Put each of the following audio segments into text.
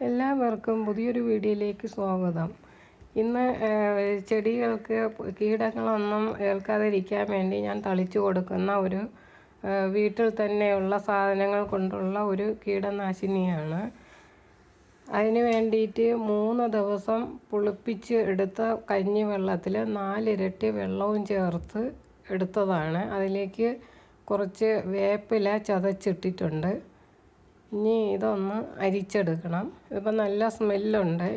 എല്ലാവർക്കും പുതിയൊരു വീഡിയോയിലേക്ക് സ്വാഗതം. ഇന്ന് ചെടികൾക്ക് കീടങ്ങളൊന്നും ഏൽക്കാതിരിക്കാൻ വേണ്ടി ഞാൻ തളിച്ചു കൊടുക്കുന്ന ഒരു വീട്ടിൽ തന്നെയുള്ള സാധനങ്ങൾ കൊണ്ടുള്ള ഒരു കീടനാശിനിയാണ്. അതിന് വേണ്ടിയിട്ട് 3 ദിവസം പുളിപ്പിച്ച് എടുത്ത കഞ്ഞിവെള്ളത്തിൽ 4 ഇരട്ടി വെള്ളവും ചേർത്ത് എടുത്തതാണ്. അതിലേക്ക് കുറച്ച് വേപ്പില ചതച്ചിട്ടിട്ടുണ്ട്. ഇനി ഇതൊന്ന് അരിച്ചെടുക്കണം. ഇതിപ്പോൾ നല്ല സ്മെല്ലുണ്ട്.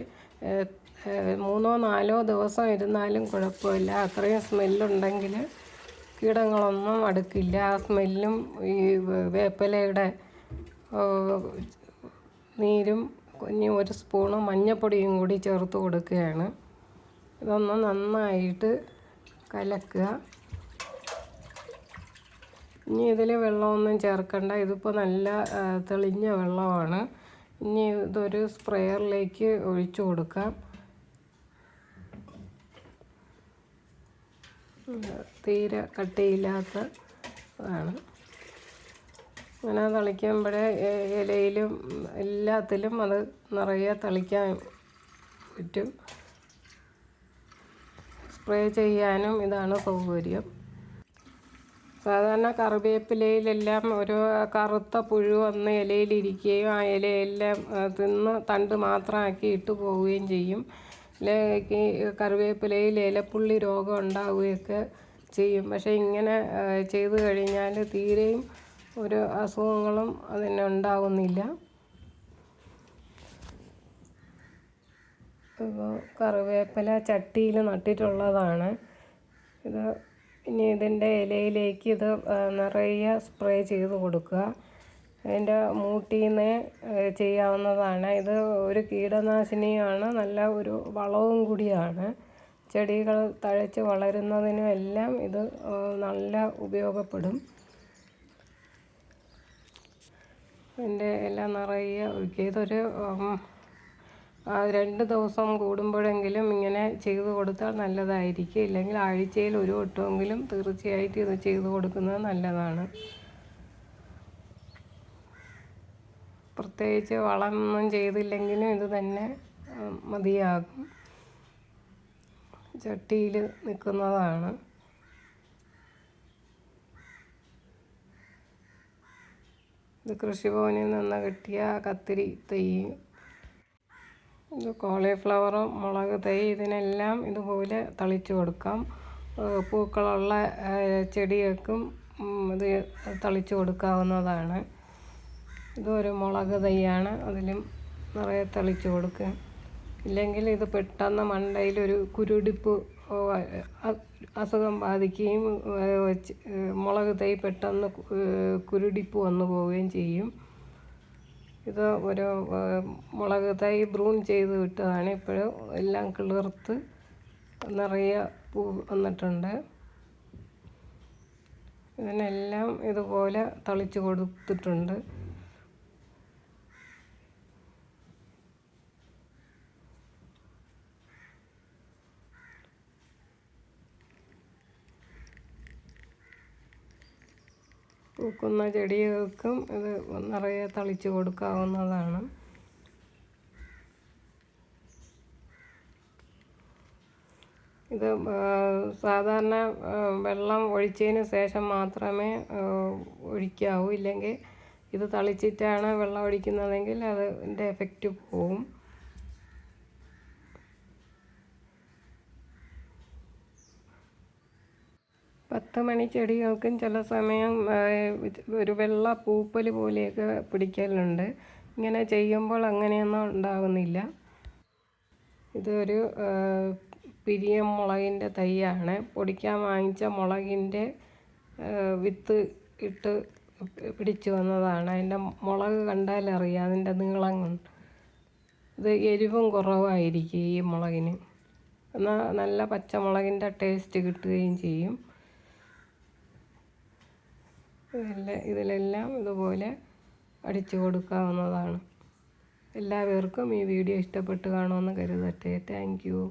3-4 ദിവസം ഇരുന്നാലും കുഴപ്പമില്ല. അത്രയും സ്മെല്ലുണ്ടെങ്കിൽ കീടങ്ങളൊന്നും അടുക്കില്ല. ആ സ്മെല്ലും ഈ വേപ്പിലയുടെ നീരും ഇനി 1 സ്പൂണ് മഞ്ഞൾപ്പൊടിയും കൂടി ചേർത്ത് കൊടുക്കുകയാണ്. ഇതൊന്ന് നന്നായിട്ട് കലക്കുക. ഇനി ഇതിൽ വെള്ളമൊന്നും ചേർക്കണ്ട. ഇതിപ്പോൾ നല്ല തെളിഞ്ഞ വെള്ളമാണ്. ഇനി ഇതൊരു സ്പ്രെയറിലേക്ക് ഒഴിച്ചു കൊടുക്കാം. തീരെ കട്ടിയില്ലാത്തതാണ്. അങ്ങനെ തളിക്കുമ്പോഴേ ഇലയിലും എല്ലാത്തിലും അത് നിറയെ തളിക്കാൻ പറ്റും. സ്പ്രേ ചെയ്യാനും ഇതാണ് സൗകര്യം. സാധാരണ കറിവേപ്പിലയിലെല്ലാം ഒരു കറുത്ത പുഴു വന്ന് ഇലയിലിരിക്കുകയും ആ ഇലയെല്ലാം തിന്ന് തണ്ട് മാത്രമാക്കി ഇട്ട് പോവുകയും ചെയ്യും. കറിവേപ്പിലയിൽ ഇലപ്പുള്ളി രോഗം ഉണ്ടാവുകയൊക്കെ ചെയ്യും. പക്ഷേ ഇങ്ങനെ ചെയ്തു കഴിഞ്ഞാൽ തീരെയും ഒരു അസുഖങ്ങളും അതിനുണ്ടാവുന്നില്ല. ഇപ്പോൾ കറിവേപ്പില ചട്ടിയിൽ നട്ടിട്ടുള്ളതാണ്. ഇത് ഇനി ഇതിൻ്റെ ഇലയിലേക്ക് ഇത് നിറയെ സ്പ്രേ ചെയ്ത് കൊടുക്കുക. അതിൻ്റെ മൂട്ടിൽ നിന്ന് ചെയ്യാവുന്നതാണ്. ഇത് ഒരു കീടനാശിനിയാണ്, നല്ല ഒരു വളവും കൂടിയാണ്. ചെടികൾ തഴച്ച് വളരുന്നതിനും എല്ലാം ഇത് നല്ല ഉപയോഗപ്പെടും. അതിൻ്റെ എല്ലാം നിറയെ ഒഴിക്കുക. ഇതൊരു 2 ദിവസം കൂടുമ്പോഴെങ്കിലും ഇങ്ങനെ ചെയ്തു കൊടുത്താൽ നല്ലതായിരിക്കും. ഇല്ലെങ്കിൽ ആഴ്ചയിൽ 1 വട്ടമെങ്കിലും തീർച്ചയായിട്ടും ഇത് ചെയ്തു കൊടുക്കുന്നത് നല്ലതാണ്. പ്രത്യേകിച്ച് വളമൊന്നും ചെയ്തില്ലെങ്കിലും ഇത് തന്നെ മതിയാകും. ചട്ടിയിൽ നിൽക്കുന്നതാണ്. ഇത് കൃഷിഭവനിൽ നിന്ന് കിട്ടിയ കത്തിരി തൈ. ഇത് കോളിഫ്ലവറും മുളക് തൈ. ഇതിനെല്ലാം ഇതുപോലെ തളിച്ചു കൊടുക്കാം. പൂക്കളുള്ള ചെടികൾക്കും ഇത് തളിച്ചു കൊടുക്കാവുന്നതാണ്. ഇതൊരു മുളക് തൈയാണ്. അതിലും നിറയെ തളിച്ചു കൊടുക്കുക. ഇല്ലെങ്കിൽ ഇത് പെട്ടെന്ന് മണ്ടയിലൊരു കുരുടിപ്പ് അസുഖം ബാധിക്കുകയും മുളക് തൈ പെട്ടെന്ന് കുരുടിപ്പ് വന്നു പോവുകയും ചെയ്യും. ഇത് ഒരു മുളക് തൈ ബ്രൂൺ ചെയ്ത് വിട്ടതാണ്. ഇപ്പോഴും എല്ലാം കിളിർത്ത് നിറയെ പൂ വന്നിട്ടുണ്ട്. ഇതിനെല്ലാം ഇതുപോലെ തളിച്ചു കൊടുത്തിട്ടുണ്ട്. പൂക്കുന്ന ചെടികൾക്കും ഇത് നിറയെ തളിച്ചു കൊടുക്കാവുന്നതാണ്. ഇത് സാധാരണ വെള്ളം ഒഴിച്ചതിന് ശേഷം മാത്രമേ ഒഴിക്കാവൂ. ഇല്ലെങ്കിൽ ഇത് തളിച്ചിട്ടാണ് വെള്ളം ഒഴിക്കുന്നതെങ്കിൽ അതിൻ്റെ എഫക്റ്റ് പോവും. മണി ചെടികൾക്കും ചില സമയം ഒരു വെള്ള പൂപ്പൽ പോലെയൊക്കെ പിടിക്കലുണ്ട്. ഇങ്ങനെ ചെയ്യുമ്പോൾ അങ്ങനെയൊന്നും ഉണ്ടാകുന്നില്ല. ഇതൊരു പിരിയം മുളകിൻ്റെ തൈയാണ്. പൊടിക്കാൻ വാങ്ങിച്ച മുളകിൻ്റെ വിത്ത് ഇട്ട് പിടിച്ചു വന്നതാണ്. അതിൻ്റെ മുളക് കണ്ടാലറിയാം അതിൻ്റെ നീളം കൊണ്ട്. ഇത് എരിവും കുറവായിരിക്കും ഈ മുളകിന്. എന്നാൽ നല്ല പച്ചമുളകിൻ്റെ ടേസ്റ്റ് കിട്ടുകയും ചെയ്യും. ഇതിലെല്ലാം ഇതുപോലെ അടിച്ചു കൊടുക്കാവുന്നതാണ്. എല്ലാവർക്കും ഈ വീഡിയോ ഇഷ്ടപ്പെട്ട് കാണുമെന്ന് കരുതട്ടെ. Thank you.